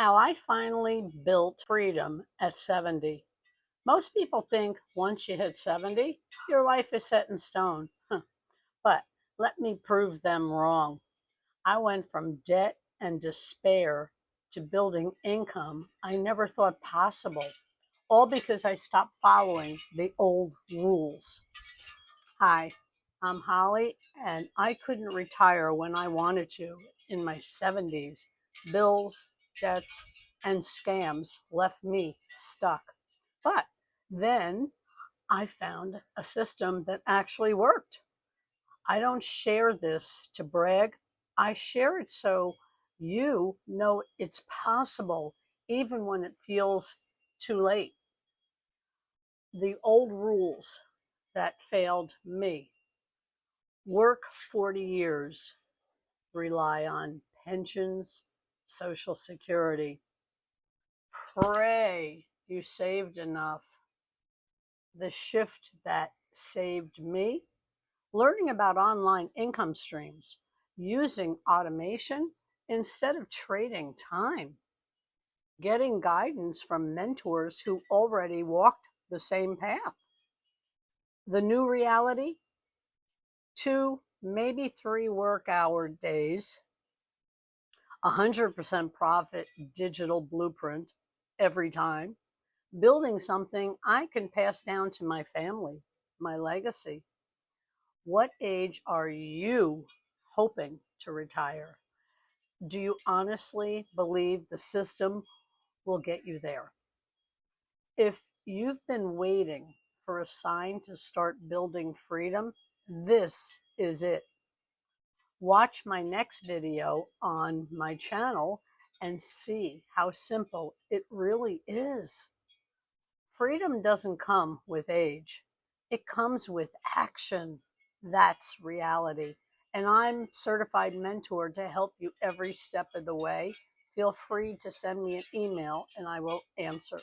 How I finally built freedom at 70. Most people think once you hit 70, your life is set in stone. But let me prove them wrong. I went from debt and despair to building income I never thought possible, all because I stopped following the old rules. Hi, I'm Holly, and I couldn't retire when I wanted to in my 70s. Bills, debts, and scams left me stuck. But then I found a system that actually worked. I don't share this to brag, I share it so you know it's possible, even when it feels too late. The old rules that failed me: work 40 years, rely on pensions, Social Security, pray you saved enough. The shift that saved me: learning about online income streams, using automation instead of trading time, getting guidance from mentors who already walked the same path. The new reality: 2, maybe 3 work hour days, 100% profit digital blueprint every time, building something I can pass down to my family, my legacy. What age are you hoping to retire? Do you honestly believe the system will get you there? If you've been waiting for a sign to start building freedom, this is it. Watch my next video on my channel and see how simple it really is. Freedom doesn't come with age. It comes with action. That's reality. And I'm certified mentor to help you every step of the way. Feel free to send me an email and I will answer.